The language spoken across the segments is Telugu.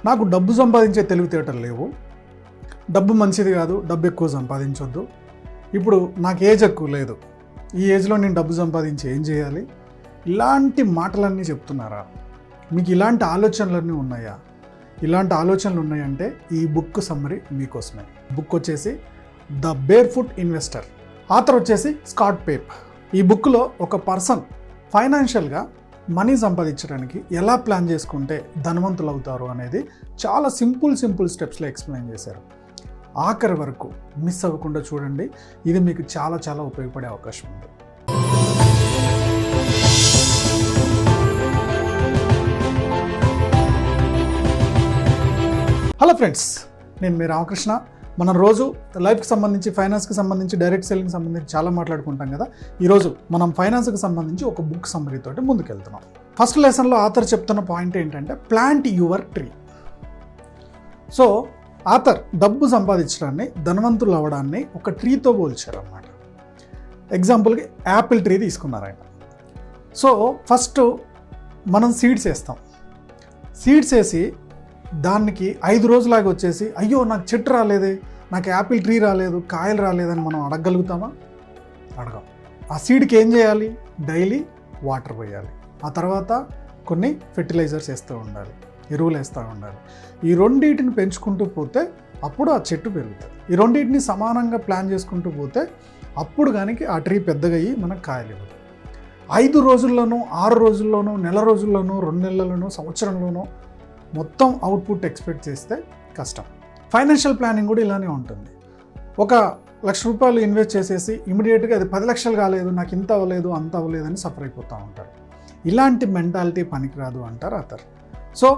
నాకు డబ్బు సంపాదించే తెలివితేటలు లేవు, డబ్బు మంచిది కాదు, డబ్బు ఎక్కువ సంపాదించొద్దు, ఇప్పుడు నాకు ఏజ్ ఎక్కువ లేదు, ఈ ఏజ్లో నేను డబ్బు సంపాదించి ఏం చేయాలి, ఇలాంటి మాటలన్నీ చెప్తున్నారా? మీకు ఇలాంటి ఆలోచనలన్నీ ఉన్నాయా? ఇలాంటి ఆలోచనలు ఉన్నాయంటే ఈ బుక్ సమ్మరీ మీకోసమే. బుక్ వచ్చేసి ద బేర్ఫుట్ ఇన్వెస్టర్, ఆథర్ వచ్చేసి స్కాట్ పేప్. ఈ బుక్లో ఒక పర్సన్ ఫైనాన్షియల్గా మనీ సంపాదించడానికి ఎలా ప్లాన్ చేసుకుంటే ధనవంతులు అవుతారు అనేది చాలా సింపుల్ స్టెప్స్లో ఎక్స్ప్లెయిన్ చేశారు. ఆఖరి వరకు మిస్ అవ్వకుండా చూడండి, ఇది మీకు చాలా ఉపయోగపడే అవకాశం ఉంది. హలో ఫ్రెండ్స్, నేను మీ రామకృష్ణ. మనం రోజు లైఫ్కి సంబంధించి, ఫైనాన్స్కి సంబంధించి, డైరెక్ట్ సెల్లింగ్కి సంబంధించి చాలా మాట్లాడుకుంటాం కదా. ఈరోజు మనం ఫైనాన్స్కి సంబంధించి ఒక బుక్ సమ్మరీ తోటి ముందుకెళ్తున్నాం. ఫస్ట్ లెసన్లో ఆథర్ చెప్తున్న పాయింట్ ఏంటంటే plant your tree. So author డబ్బు సంపాదించడాన్ని, ధనవంతులు అవ్వడాన్ని ఒక ట్రీతో పోల్చారు అన్నమాట. ఎగ్జాంపుల్కి యాపిల్ ట్రీ తీసుకున్నారు ఆయన. సో ఫస్ట్ మనం సీడ్స్ వేస్తాం. సీడ్స్ వేసి దానికి 5 రోజులాగా వచ్చేసి అయ్యో నాకు చెట్టు రాలేదే, నాకు యాపిల్ ట్రీ రాలేదు, కాయలు రాలేదని మనం అడగగలుగుతామా? అడగం. ఆ సీడ్కి ఏం చేయాలి? డైలీ వాటర్ పోయాలి. ఆ తర్వాత కొన్ని ఫెర్టిలైజర్స్ వేస్తూ ఉండాలి, ఎరువులు వేస్తూ ఉండాలి. ఈ రెండింటిని పెంచుకుంటూ పోతే అప్పుడు ఆ చెట్టు పెరుగుతుంది. ఈ రెండింటిని సమానంగా ప్లాన్ చేసుకుంటూ పోతే అప్పుడు కానీ ఆ ట్రీ పెద్దగా అయ్యి మనకు కాయలు ఇవ్వదు. 5 రోజుల్లోనూ, 6 రోజుల్లోనూ, నెల రోజుల్లోనూ, 2 నెలల్లోనూ, సంవత్సరంలోనూ మొత్తం అవుట్పుట్ ఎక్స్పెక్ట్ చేస్తే కష్టం. ఫైనాన్షియల్ ప్లానింగ్ కూడా ఇలానే ఉంటుంది. ఒక ₹1,00,000 ఇన్వెస్ట్ చేసేసి ఇమీడియట్గా అది 10 లక్షలు కాలేదు, నాకు ఇంత అవ్వలేదు, అంత అవ్వలేదు అని సఫర్ అయిపోతూ ఉంటారు. ఇలాంటి మెంటాలిటీ పనికిరాదు అంటారు ఆథర్. సో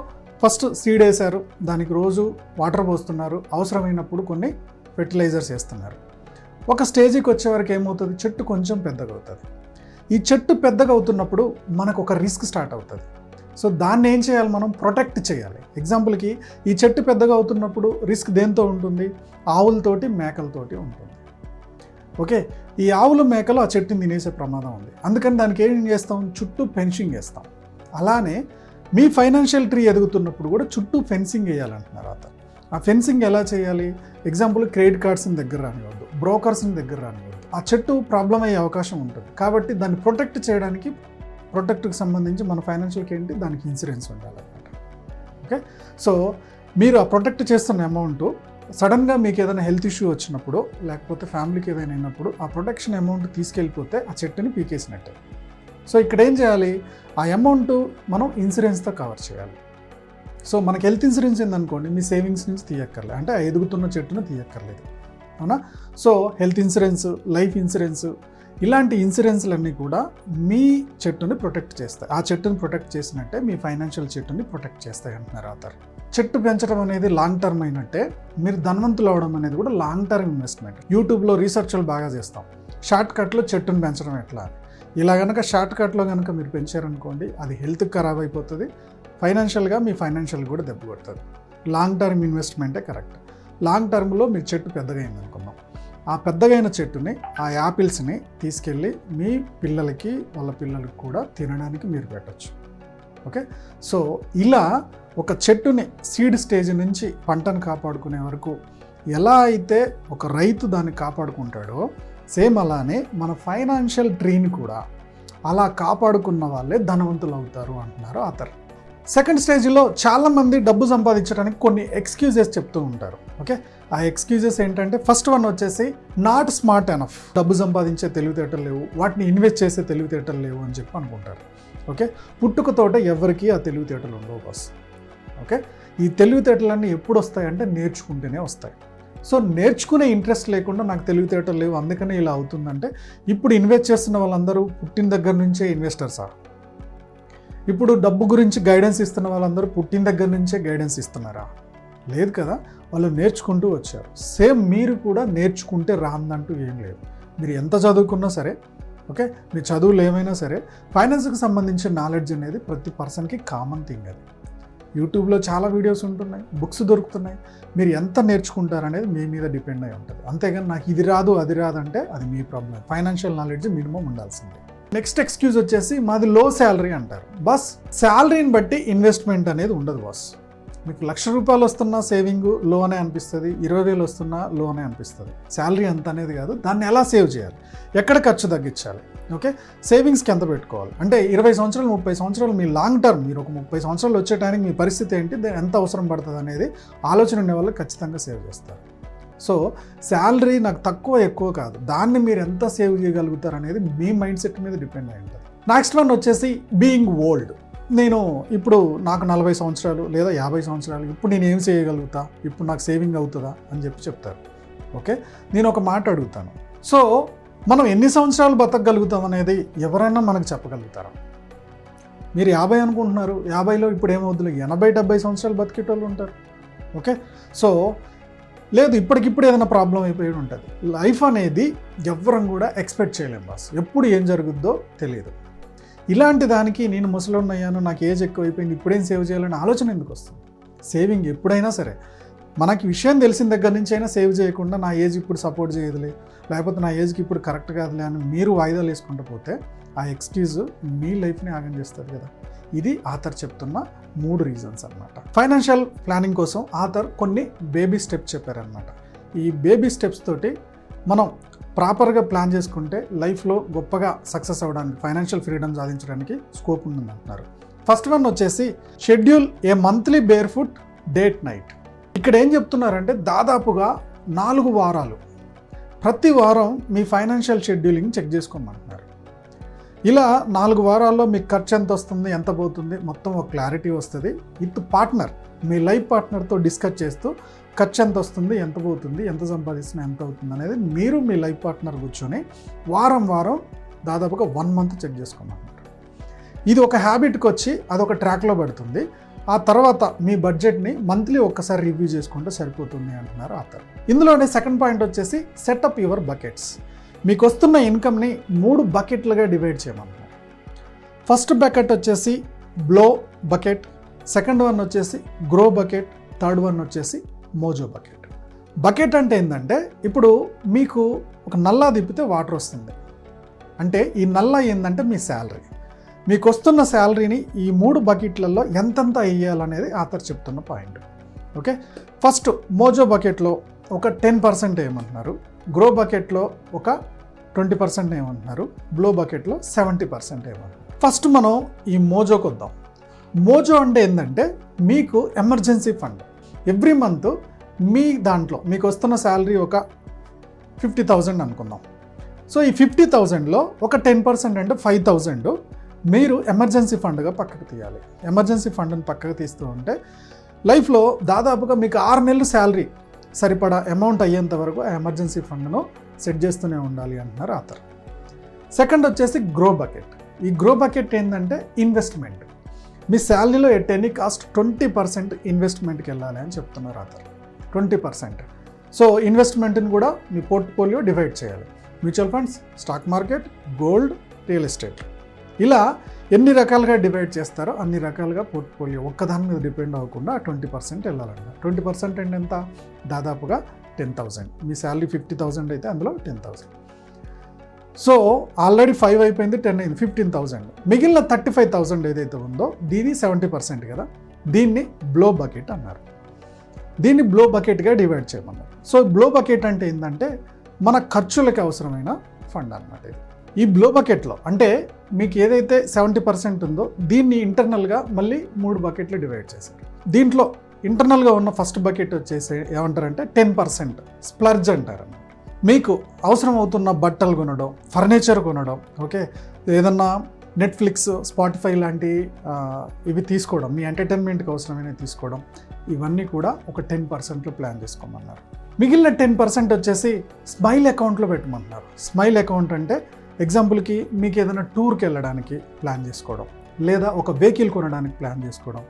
ఫస్ట్ సీడ్ వేశారు, దానికి రోజు వాటర్ పోస్తున్నారు, అవసరమైనప్పుడు కొన్ని ఫెర్టిలైజర్స్ వేస్తున్నారు. ఒక స్టేజ్కి వచ్చే వరకు ఏమవుతుంది? చెట్టు కొంచెం పెద్దగా అవుతుంది. ఈ చెట్టు పెద్దగా అవుతున్నప్పుడు మనకు ఒక రిస్క్ స్టార్ట్ అవుతుంది. సో దాన్ని ఏం చేయాలి? మనం ప్రొటెక్ట్ చేయాలి. ఎగ్జాంపుల్కి ఈ చెట్టు పెద్దగా అవుతున్నప్పుడు రిస్క్ దేంతో ఉంటుంది? ఆవులతోటి, మేకలతోటి ఉంటుంది. ఓకే, ఈ ఆవులు, మేకలు ఆ చెట్టుని తినేసే ప్రమాదం ఉంది. అందుకని దానికి ఏం చేస్తాం? చుట్టూ ఫెన్సింగ్ వేస్తాం. అలానే మీ ఫైనాన్షియల్ ట్రీ ఎదుగుతున్నప్పుడు కూడా చుట్టూ ఫెన్సింగ్ వేయాలంటున్నారు అతను. ఆ ఫెన్సింగ్ ఎలా చేయాలి? ఎగ్జాంపుల్ క్రెడిట్ కార్డ్స్ని దగ్గర రానివ్వద్దు, బ్రోకర్స్ని దగ్గర రానివ్వద్దు. ఆ చెట్టు ప్రాబ్లం అయ్యే అవకాశం ఉంటుంది. కాబట్టి దాన్ని ప్రొటెక్ట్ చేయడానికి, ప్రొటెక్ట్కి సంబంధించి మన ఫైనాన్షియల్కి ఏంటి, దానికి ఇన్సూరెన్స్ ఉండాలన్నమాట. ఓకే, సో మీరు ఆ ప్రొటెక్ట్ చేస్తున్న అమౌంట్ సడన్గా మీకు ఏదైనా హెల్త్ ఇష్యూ వచ్చినప్పుడు, లేకపోతే ఫ్యామిలీకి ఏదైనా అయినప్పుడు ఆ ప్రొటెక్షన్ అమౌంట్ తీసుకెళ్ళిపోతే ఆ చెట్టుని పీకేసినట్టే. సో ఇక్కడ ఏం చేయాలి? ఆ అమౌంట్ మనం ఇన్సూరెన్స్తో కవర్ చేయాలి. సో మనకి హెల్త్ ఇన్సూరెన్స్ ఏందనుకోండి, మీ సేవింగ్స్ నుంచి తీయక్కర్లేదు, అంటే ఆ ఎదుగుతున్న చెట్టును తీయక్కర్లేదు, అవునా? So health insurance, life insurance, ఇలాంటి ఇన్సూరెన్స్లన్నీ కూడా మీ చెట్టుని ప్రొటెక్ట్ చేస్తాయి. ఆ చెట్టుని ప్రొటెక్ట్ చేసినట్టే మీ ఫైనాన్షియల్ చెట్టుని ప్రొటెక్ట్ చేస్తాయి అంటున్నారు ఆథర్. చెట్టు పెంచడం అనేది లాంగ్ టర్మ్ అయినట్టే మీరు ధనవంతులు అవడం అనేది కూడా లాంగ్ టర్మ్ ఇన్వెస్ట్మెంట్. యూట్యూబ్లో రీసెర్చ్లు బాగా చేస్తాం, షార్ట్ కట్లో చెట్టుని పెంచడం ఎట్లా. ఇలా కనుక షార్ట్ కట్లో కనుక మీరు పెంచారనుకోండి, అది హెల్త్కి ఖరాబ్ అయిపోతుంది, ఫైనాన్షియల్గా మీ ఫైనాన్షియల్ కూడా దెబ్బ కొడుతుంది. లాంగ్ టర్మ్ ఇన్వెస్ట్మెంటే కరెక్ట్. లాంగ్ టర్మ్లో మీ చెట్టు పెద్దగా అయింది అనుకున్నాం, ఆ పెద్దగైన చెట్టుని, ఆ యాపిల్స్ని తీసుకెళ్ళి మీ పిల్లలకి, వాళ్ళ పిల్లలకి కూడా తినడానికి మీరు పెట్టచ్చు. ఓకే, సో ఇలా ఒక చెట్టుని సీడ్ స్టేజ్ నుంచి పంటను కాపాడుకునే వరకు ఎలా అయితే ఒక రైతు దాన్ని కాపాడుకుంటాడో, సేమ్ అలానే మన ఫైనాన్షియల్ ట్రీని కూడా అలా కాపాడుకున్న వాళ్ళే ధనవంతులు అవుతారు అంటున్నారు ఆథర్. సెకండ్ స్టేజ్లో చాలామంది డబ్బు సంపాదించడానికి కొన్ని ఎక్స్క్యూజెస్ చెప్తూ ఉంటారు. ఓకే, ఆ ఎక్స్క్యూజెస్ ఏంటంటే ఫస్ట్ వన్ వచ్చేసి నాట్ స్మార్ట్ ఎనఫ్, డబ్బు సంపాదించే తెలివితేటలు లేవు, వాటిని ఇన్వెస్ట్ చేసే తెలివితేటలు లేవు అని చెప్పి అనుకుంటారు. ఓకే, పుట్టుకతోట ఎవరికి ఆ తెలివితేటలు ఉండవు బాస్. ఓకే, ఈ తెలివితేటలన్నీ ఎప్పుడు వస్తాయంటే నేర్చుకుంటేనే వస్తాయి. సో నేర్చుకునే ఇంట్రెస్ట్ లేకుండా నాకు తెలివితేటలు లేవు అందుకనే ఇలా అవుతుందంటే, ఇప్పుడు ఇన్వెస్ట్ చేస్తున్న వాళ్ళందరూ పుట్టిన దగ్గర నుంచే ఇన్వెస్టర్సా? ఇప్పుడు డబ్బు గురించి గైడెన్స్ ఇస్తున్న వాళ్ళందరూ పుట్టిన దగ్గర నుంచే గైడెన్స్ ఇస్తున్నారా? లేదు కదా, వాళ్ళు నేర్చుకుంటూ వచ్చారు. సేమ్ మీరు కూడా నేర్చుకుంటే రాందంటూ ఏం లేదు. మీరు ఎంత చదువుకున్నా సరే, ఓకే, మీ చదువులు ఏమైనా సరే, ఫైనాన్స్కి సంబంధించిన నాలెడ్జ్ అనేది ప్రతి పర్సన్కి కామన్ థింగ్. అది యూట్యూబ్లో చాలా వీడియోస్ ఉంటున్నాయి, బుక్స్ దొరుకుతున్నాయి. మీరు ఎంత నేర్చుకుంటారనేది మీ మీద డిపెండ్ అయి ఉంటుంది. అంతేగాని నాకు ఇది రాదు, అది రాదంటే అది మీ ప్రాబ్లం. ఫైనాన్షియల్ నాలెడ్జ్ మినిమం ఉండాల్సిందే. నెక్స్ట్ ఎక్స్క్యూజ్ వచ్చేసి మాది లో శాలరీ అంటారు. బస్ శాలరీని బట్టి ఇన్వెస్ట్మెంట్ అనేది ఉండదు బాస్. మీకు ₹1,00,000 వస్తున్నా సేవింగ్ లో అనే అనిపిస్తుంది, 20,000 వస్తున్నా లో అనే అనిపిస్తుంది. శాలరీ ఎంత అనేది కాదు, దాన్ని ఎలా సేవ్ చేయాలి, ఎక్కడ ఖర్చు తగ్గించాలి, ఓకే, సేవింగ్స్కి ఎంత పెట్టుకోవాలి, అంటే 20 సంవత్సరాలు 30 సంవత్సరాలు మీ లాంగ్ టర్మ్, మీరు ఒక 30 సంవత్సరాలు వచ్చే టైంకి మీ పరిస్థితి ఏంటి, ఎంత అవసరం పడుతుంది అనేది ఆలోచన ఉండే వాళ్ళు ఖచ్చితంగా సేవ్ చేస్తారు. సో శాలరీ నాకు తక్కువ ఎక్కువ కాదు, దాన్ని మీరు ఎంత సేవ్ చేయగలుగుతారు అనేది మీ మైండ్ సెట్ మీద డిపెండ్ అయి ఉంటుంది. నెక్స్ట్ వన్ వచ్చేసి బీయింగ్ ఓల్డ్. నేను ఇప్పుడు నాకు 40 సంవత్సరాలు లేదా 50 సంవత్సరాలు, ఇప్పుడు నేను ఏం చేయగలుగుతా, ఇప్పుడు నాకు సేవింగ్ అవుతుందా అని చెప్తారు. ఓకే, నేను ఒక మాట అడుగుతాను. సో మనం ఎన్ని సంవత్సరాలు బతకగలుగుతాం అనేది ఎవరైనా మనకు చెప్పగలుగుతారా? మీరు 50 అనుకుంటున్నారు, 50లో ఇప్పుడు ఏమవుతుంది, 80-70 సంవత్సరాలు బతికేటోళ్ళు ఉంటారు. ఓకే, సో లేదు ఇప్పటికిప్పుడు ఏదైనా ప్రాబ్లం అయిపోయి ఉంటుంది. లైఫ్ అనేది ఎవ్వరం కూడా ఎక్స్పెక్ట్ చేయలేం బాస్, ఎప్పుడు ఏం జరుగుద్దో తెలియదు. ఇలాంటి దానికి నేను ముసలోడిని అయ్యాను, నాకు ఏజ్ ఎక్కువ అయిపోయింది, ఇప్పుడేం సేవ్ చేయాలని ఆలోచన ఎందుకు వస్తుంది? సేవింగ్ ఎప్పుడైనా సరే మనకి విషయం తెలిసిన దగ్గర నుంచి అయినా సేవ్ చేయకుండా నా ఏజ్ ఇప్పుడు సపోర్ట్ చేయదులే, లేకపోతే నా ఏజ్కి ఇప్పుడు కరెక్ట్ కాదులే అని మీరు వాయిదాలు వేసుకుంటూ పోతే ఆ ఎక్స్క్యూజ్ మీ లైఫ్ని ఆగం చేస్తుంది కదా. ఇది ఆథర్ చెప్తున్న 3 రీజన్స్ అన్నమాట. ఫైనాన్షియల్ ప్లానింగ్ కోసం ఆథర్ కొన్ని బేబీ స్టెప్స్ చెప్పారనమాట. ఈ బేబీ స్టెప్స్ తోటి మనం ప్రాపర్గా ప్లాన్ చేసుకుంటే లైఫ్లో గొప్పగా సక్సెస్ అవ్వడానికి, ఫైనాన్షియల్ ఫ్రీడమ్ సాధించడానికి స్కోప్ ఉందని అంటున్నారు. ఫస్ట్ వన్ వచ్చేసి షెడ్యూల్ ఏ monthly bear foot date night. ఇక్కడ ఏం చెప్తున్నారంటే దాదాపుగా 4 వారాలు ప్రతి వారం మీ ఫైనాన్షియల్ షెడ్యూలింగ్ చెక్ చేసుకోమంటున్నారు. ఇలా 4 వారాల్లో మీకు ఖర్చు ఎంత వస్తుంది, ఎంత పోతుంది, మొత్తం ఒక క్లారిటీ వస్తుంది. విత్ పార్ట్నర్, మీ లైఫ్ పార్ట్నర్తో డిస్కస్ చేస్తూ ఖర్చు ఎంత వస్తుంది, ఎంత పోతుంది, ఎంత సంపాదిస్తున్నా ఎంత అవుతుంది అనేది మీరు మీ లైఫ్ పార్ట్నర్ కూర్చొని వారం దాదాపుగా 1 మంత్ చెక్ చేసుకోమంటున్నారు. ఇది ఒక హ్యాబిట్కి వచ్చి అదొక ట్రాక్లో పడుతుంది. ఆ తర్వాత మీ బడ్జెట్ని మంత్లీ ఒక్కసారి రివ్యూ చేసుకుంటే సరిపోతుంది అంటున్నారు ఆథర్. ఇందులోనే సెకండ్ పాయింట్ వచ్చేసి సెటప్ యువర్ బకెట్స్. మీకు వస్తున్న ఇన్కమ్ని 3 బకెట్లుగా డివైడ్ చేయమంటున్నారు. ఫస్ట్ బకెట్ వచ్చేసి బ్లో బకెట్, సెకండ్ వన్ వచ్చేసి గ్రో బకెట్, థర్డ్ వన్ వచ్చేసి మోజో బకెట్. బకెట్ అంటే ఏంటంటే ఇప్పుడు మీకు ఒక నల్లా తిప్పితే వాటర్ వస్తుంది, అంటే ఈ నల్లా ఏంటంటే మీ శాలరీ. మీకు వస్తున్న శాలరీని ఈ 3 బకెట్లలో ఎంతెంత వేయాలనేది ఆథర్ చెప్తున్న పాయింట్. ఓకే, ఫస్ట్ మోజో బకెట్లో ఒక 10% వేయమంటున్నారు, గ్రో బకెట్లో ఒక 20% ఏమంటున్నారు, బ్లో బకెట్లో 70% ఏమంటున్నారు. ఫస్ట్ మనం ఈ మోజోకి వద్దాం. మోజో అంటే ఏంటంటే మీకు ఎమర్జెన్సీ ఫండ్. ఎవ్రీ మంత్ మీ దాంట్లో మీకు వస్తున్న శాలరీ ఒక 50,000 అనుకుందాం. సో ఈ 50,000లో ఒక 10% అంటే 5,000 మీరు ఎమర్జెన్సీ ఫండ్గా పక్కకు తీయాలి. ఎమర్జెన్సీ ఫండ్ని పక్కకు తీస్తూ ఉంటే లైఫ్లో దాదాపుగా మీకు 6 నెలలు శాలరీ సరిపడా అమౌంట్ అయ్యేంత వరకు ఆ ఎమర్జెన్సీ ఫండ్ను సెట్ చేస్తూనే ఉండాలి అంటున్నారు ఆథర్. సెకండ్ వచ్చేసి గ్రో బకెట్. ఈ గ్రో బకెట్ ఏంటంటే ఇన్వెస్ట్మెంట్. మీ శాలరీలో ఎట్ ఎనీ కాస్ట్ 20% ఇన్వెస్ట్మెంట్కి వెళ్ళాలి అని చెప్తున్నారు ఆథర్. 20%. సో ఇన్వెస్ట్మెంట్ని కూడా మీ పోర్ట్ఫోలియో డివైడ్ చేయాలి. Mutual funds, stock market, gold, real estate, ఇలా ఎన్ని రకాలుగా డివైడ్ చేస్తారో అన్ని రకాలుగా పోర్ట్ఫోలియో ఒక్కదాని మీద డిపెండ్ అవ్వకుండా 20% వెళ్ళాలంట. 20% అంటే ఎంత, దాదాపుగా 10,000. మీ శాలరీ 50,000 అయితే అందులో 10,000. సో ఆల్రెడీ 5 అయిపోయింది, 10 అయింది, 15,000. మిగిలిన 35,000 ఏదైతే ఉందో దీని 70% కదా, దీన్ని బ్లో బకెట్ అన్నారు. దీన్ని బ్లో బకెట్గా డివైడ్ చేయమన్నారు. సో బ్లో బకెట్ అంటే ఏంటంటే మన ఖర్చులకి అవసరమైన ఫండ్ అన్నమాట ఇది. ఈ బ్లో బకెట్లో అంటే మీకు ఏదైతే 70% ఉందో దీన్ని ఇంటర్నల్గా మళ్ళీ 3 బకెట్లు డివైడ్ చేశారు. దీంట్లో ఇంటర్నల్గా ఉన్న ఫస్ట్ బకెట్ వచ్చేసి ఏమంటారంటే 10% స్ప్లర్జ్ అంటారు. మీకు అవసరం అవుతున్న బట్టలు కొనడం, ఫర్నిచర్ కొనడం, ఓకే, ఏదన్నా నెట్ఫ్లిక్స్, స్పాటిఫై లాంటి ఇవి తీసుకోవడం, మీ ఎంటర్టైన్మెంట్కి అవసరమైనవి తీసుకోవడం, ఇవన్నీ కూడా ఒక 10%లో ప్లాన్ చేసుకోమన్నారు. మిగిలిన 10% వచ్చేసి స్మైల్ అకౌంట్లో పెట్టమంటున్నారు. స్మైల్ అకౌంట్ అంటే ఎగ్జాంపుల్కి మీకు ఏదైనా టూర్కి వెళ్ళడానికి ప్లాన్ చేసుకోవడం, లేదా ఒక వెహికల్ కొనడానికి ప్లాన్ చేసుకోవడం,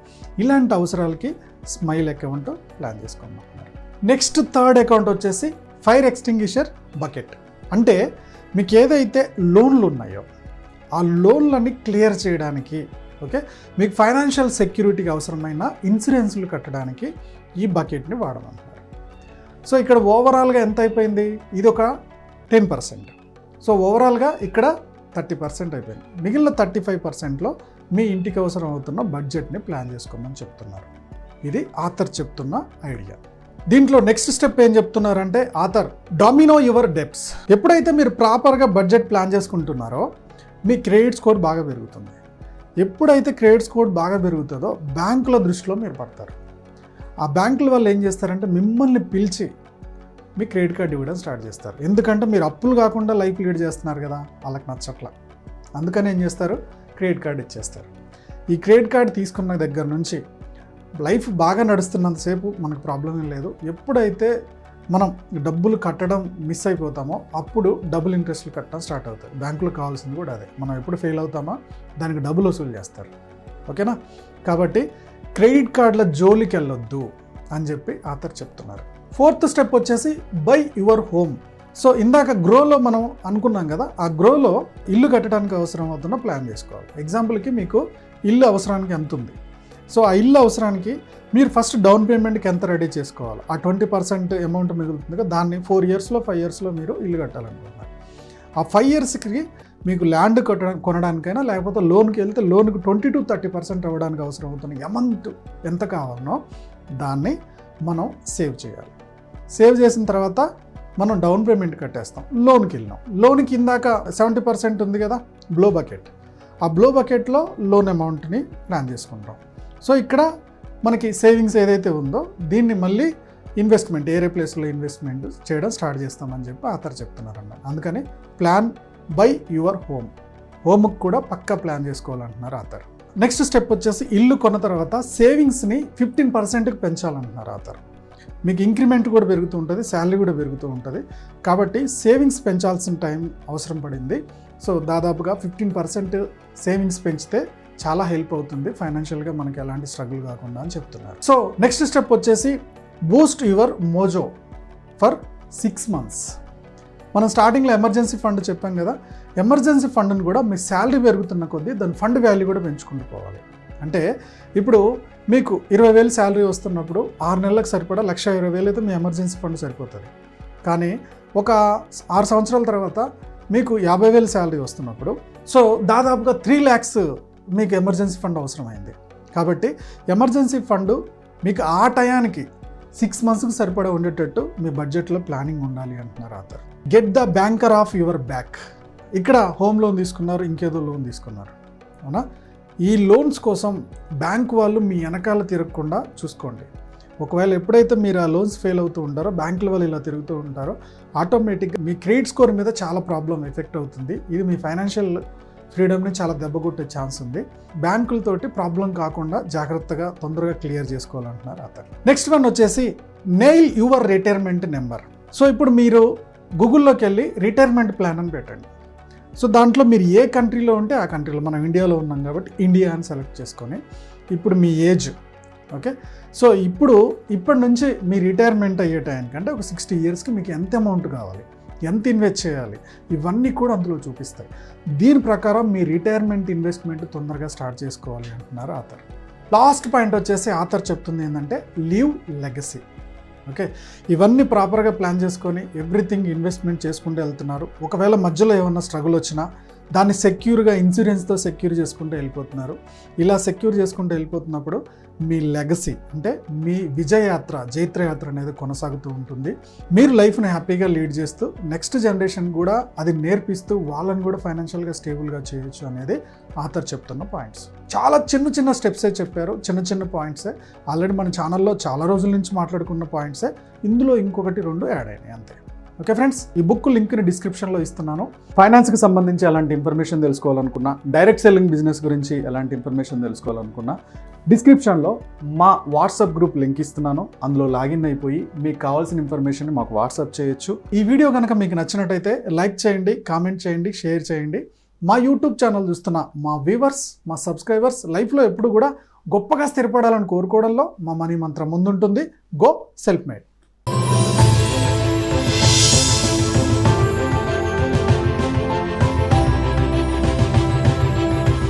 ఇలాంటి అవసరాలకి స్మైల్ అకౌంట్ ప్లాన్ చేసుకోమంటున్నారు. నెక్స్ట్ థర్డ్ అకౌంట్ వచ్చేసి ఫైర్ ఎక్స్టింగ్విషర్ బకెట్. అంటే మీకు ఏదైతే లోన్లు ఉన్నాయో ఆ లోన్లని క్లియర్ చేయడానికి, ఓకే, మీకు ఫైనాన్షియల్ సెక్యూరిటీకి అవసరమైన ఇన్సూరెన్స్లు కట్టడానికి ఈ బకెట్ని వాడమంటున్నారు. సో ఇక్కడ ఓవరాల్గా ఎంత అయిపోయింది, ఇది ఒక 10%. సో ఓవరాల్గా ఇక్కడ 30% అయిపోయింది. మిగిలిన 35%లో మీ ఇంటికి అవసరం అవుతున్న బడ్జెట్ని ప్లాన్ చేసుకోమని చెప్తున్నారు. ఇది ఆథర్ చెప్తున్న ఐడియా. దీంట్లో నెక్స్ట్ స్టెప్ ఏం చెప్తున్నారంటే ఆథర్, డామినో యువర్ డెప్స్. ఎప్పుడైతే మీరు ప్రాపర్గా బడ్జెట్ ప్లాన్ చేసుకుంటున్నారో మీ క్రెడిట్ స్కోర్ బాగా పెరుగుతుంది. ఎప్పుడైతే క్రెడిట్ స్కోర్ బాగా పెరుగుతుందో బ్యాంకుల దృష్టిలో మీరు పడతారు. ఆ బ్యాంకుల వాళ్ళు ఏం చేస్తారంటే మిమ్మల్ని పిలిచి మీ క్రెడిట్ కార్డ్ ఇవ్వడం స్టార్ట్ చేస్తారు. ఎందుకంటే మీరు అప్పులు కాకుండా లైఫ్ లీడ్ చేస్తున్నారు కదా, వాళ్ళకి నచ్చట్లా. అందుకని ఏం చేస్తారు, క్రెడిట్ కార్డ్ ఇచ్చేస్తారు. ఈ క్రెడిట్ కార్డ్ తీసుకున్న దగ్గర నుంచి లైఫ్ బాగా నడుస్తున్నంతసేపు మనకు ప్రాబ్లం ఏం లేదు. ఎప్పుడైతే మనం డబ్బులు కట్టడం మిస్ అయిపోతామో అప్పుడు డబుల్ ఇంట్రెస్ట్లు కట్టడం స్టార్ట్ అవుతాయి. బ్యాంకులకు కావాల్సింది కూడా అదే. మనం ఎప్పుడు ఫెయిల్ అవుతామో దానికి డబ్బులు వసూలు చేస్తారు. ఓకేనా? కాబట్టి క్రెడిట్ కార్డుల జోలికి వెళ్ళొద్దు అని చెప్పి ఆథర్ చెప్తున్నారు. ఫోర్త్ స్టెప్ వచ్చేసి బై యువర్ హోమ్. సో ఇందాక గ్రోలో మనం అనుకున్నాం కదా, ఆ గ్రోలో ఇల్లు కట్టడానికి అవసరం అవుతున్న ప్లాన్ చేసుకోవాలి. ఎగ్జాంపుల్కి మీకు ఇల్లు అవసరానికి ఎంత ఉంది, సో ఆ ఇల్లు అవసరానికి మీరు ఫస్ట్ డౌన్ పేమెంట్కి ఎంత రెడీ చేసుకోవాలి. ఆ 20% అమౌంట్ మిగులుతుంది కదా, దాన్ని 4 ఇయర్స్లో 5 ఇయర్స్లో మీరు ఇల్లు కట్టాలనుకుంటున్నారు. ఆ 5 ఇయర్స్కి మీకు ల్యాండ్ కొనడానికైనా లేకపోతే లోన్కి వెళ్తే లోన్కి 20-30% అవ్వడానికి అవసరం అవుతున్న అమౌంట్ ఎంత కావాలనో దాన్ని మనం సేవ్ చేయాలి. సేవ్ చేసిన తర్వాత మనం డౌన్ పేమెంట్ కట్టేస్తాం. లోన్కి వెళ్ళినాం. లోన్కి ఇందాక 70% ఉంది కదా బ్లో బకెట్, ఆ బ్లో బకెట్లో లోన్ అమౌంట్ని ప్లాన్ చేసుకుంటాం. సో ఇక్కడ మనకి సేవింగ్స్ ఏదైతే ఉందో దీన్ని మళ్ళీ ఇన్వెస్ట్మెంట్ ఏరే ప్లేస్లో ఇన్వెస్ట్మెంట్ చేయడం స్టార్ట్ చేస్తామని చెప్పి ఆథర్ చెప్తున్నారన్నమాట. అందుకని ప్లాన్ బై యువర్ హోమ్. హోమ్కి కూడా పక్కా ప్లాన్ చేసుకోవాలంటున్నారు ఆథర్. నెక్స్ట్ స్టెప్ వచ్చేసి ఇల్లు కొన్న తర్వాత సేవింగ్స్ని 15%కి పెంచాలంటున్నారు ఆథర్. మీకు ఇంక్రిమెంట్ కూడా పెరుగుతూ ఉంటుంది, శాలరీ కూడా పెరుగుతూ ఉంటుంది. కాబట్టి సేవింగ్స్ పెంచాల్సిన టైం అవసరం పడింది. సో దాదాపుగా 15% సేవింగ్స్ పెంచితే చాలా హెల్ప్ అవుతుంది ఫైనాన్షియల్గా, మనకి ఎలాంటి స్ట్రగుల్ కాకుండా అని చెప్తున్నారు. సో నెక్స్ట్ స్టెప్ వచ్చేసి Boost your Mojo for 6 months. మనం స్టార్టింగ్లో ఎమర్జెన్సీ ఫండ్ చెప్పాం కదా, ఎమర్జెన్సీ ఫండ్ని కూడా మీ శాలరీ పెరుగుతున్న కొద్దీ దాని ఫండ్ వాల్యూ కూడా పెంచుకుంటూ పోవాలి. అంటే ఇప్పుడు మీకు 20,000 శాలరీ వస్తున్నప్పుడు 6 నెలలకు సరిపడా 1,20,000 అయితే మీ ఎమర్జెన్సీ ఫండ్ సరిపోతుంది. కానీ ఒక 6 సంవత్సరాల తర్వాత మీకు 50,000 శాలరీ వస్తున్నప్పుడు సో దాదాపుగా 3 lakhs మీకు ఎమర్జెన్సీ ఫండ్ అవసరమైంది. కాబట్టి ఎమర్జెన్సీ ఫండ్ మీకు ఆ టయానికి 6 monthsకి సరిపడా ఉండేటట్టు మీ బడ్జెట్లో ప్లానింగ్ ఉండాలి అంటున్నారు author. Get the banker off your back. ఇక్కడ హోమ్ లోన్ తీసుకున్నారు, ఇంకేదో లోన్ తీసుకున్నారు, అవునా? ఈ లోన్స్ కోసం బ్యాంక్ వాళ్ళు మీ వెనకాల తిరగకుండా చూసుకోండి. ఒకవేళ ఎప్పుడైతే మీరు ఆ లోన్స్ ఫెయిల్ అవుతూ ఉంటారో, బ్యాంకుల వాళ్ళు ఇలా తిరుగుతూ ఉంటారో, ఆటోమేటిక్గా మీ క్రెడిట్ స్కోర్ మీద చాలా ప్రాబ్లం ఎఫెక్ట్ అవుతుంది. ఇది మీ ఫైనాన్షియల్ ఫ్రీడమ్ని చాలా దెబ్బకొట్టే ఛాన్స్ ఉంది. బ్యాంకులతోటి ప్రాబ్లం కాకుండా జాగ్రత్తగా తొందరగా క్లియర్ చేసుకోవాలంటున్నారు అతను. నెక్స్ట్ వన్ వచ్చేసి nail your retirement number. So ఇప్పుడు మీరు గూగుల్లోకి వెళ్ళి రిటైర్మెంట్ ప్లాన్ అని పెట్టండి. సో దాంట్లో మీరు ఏ కంట్రీలో ఉంటే ఆ కంట్రీలో, మనం ఇండియాలో ఉన్నాం కాబట్టి ఇండియా అని సెలెక్ట్ చేసుకొని ఇప్పుడు మీ ఏజ్, ఓకే. సో ఇప్పటి నుంచి మీ రిటైర్మెంట్ అయ్యే టైంకంటే ఒక 60 yearsకి మీకు ఎంత అమౌంట్ కావాలి, ఎంత ఇన్వెస్ట్ చేయాలి, ఇవన్నీ కూడా అందులో చూపిస్తాయి. దీని ప్రకారం మీ రిటైర్మెంట్ ఇన్వెస్ట్మెంట్ తొందరగా స్టార్ట్ చేసుకోవాలి అంటున్నారు ఆథర్. లాస్ట్ పాయింట్ వచ్చేసి ఆథర్ చెప్తుంది ఏంటంటే లీవ్ లెగసీ. ఓకే, ఇవన్నీ ప్రాపర్గా ప్లాన్ చేసుకొని ఎవ్రీథింగ్ ఇన్వెస్ట్మెంట్ చేసుకుంటూ వెళ్తున్నారు. ఒకవేళ మధ్యలో ఏమన్నా స్ట్రగుల్ వచ్చినా దాన్ని సెక్యూర్గా ఇన్సూరెన్స్తో సెక్యూర్ చేసుకుంటూ వెళ్ళిపోతున్నారు. ఇలా సెక్యూర్ చేసుకుంటూ వెళ్ళిపోతున్నప్పుడు మీ లెగసీ అంటే మీ విజయయాత్ర, జైత్రయాత్ర అనేది కొనసాగుతూ ఉంటుంది. మీరు లైఫ్ని హ్యాపీగా లీడ్ చేస్తూ నెక్స్ట్ జనరేషన్ కూడా అది నేర్పిస్తూ వాళ్ళని కూడా ఫైనాన్షియల్గా స్టేబుల్గా చేయొచ్చు అనేది ఆథర్ చెప్తున్న పాయింట్స్. చాలా చిన్న స్టెప్సే చెప్పారు, చిన్న పాయింట్సే. ఆల్రెడీ మన ఛానల్లో చాలా రోజుల నుంచి మాట్లాడుకున్న పాయింట్సే, ఇందులో ఇంకొకటి 2 యాడ్ అయినాయి అంతే. ఓకే ఫ్రెండ్స్, ఈ బుక్ లింక్ని డిస్క్రిప్షన్లో ఇస్తున్నాను. ఫైనాన్స్కి సంబంధించి ఎలాంటి ఇన్ఫర్మేషన్ తెలుసుకోవాలనుకున్నా, డైరెక్ట్ సెల్లింగ్ బిజినెస్ గురించి ఎలాంటి ఇన్ఫర్మేషన్ తెలుసుకోవాలనుకున్నా డిస్క్రిప్షన్లో మా వాట్సాప్ గ్రూప్ లింక్ ఇస్తున్నాను. అందులో లాగిన్ అయిపోయి మీకు కావాల్సిన ఇన్ఫర్మేషన్ మాకు వాట్సాప్ చేయొచ్చు. ఈ వీడియో కనుక మీకు నచ్చినట్టయితే లైక్ చేయండి, కామెంట్ చేయండి, షేర్ చేయండి. మా యూట్యూబ్ ఛానల్ చూస్తున్న మా వ్యూవర్స్, మా సబ్స్క్రైబర్స్ లైఫ్లో ఎప్పుడు కూడా గొప్పగా స్థిరపడాలని కోరుకోవడంలో మా మనీ మంత్రం ముందుంటుంది. Go self made.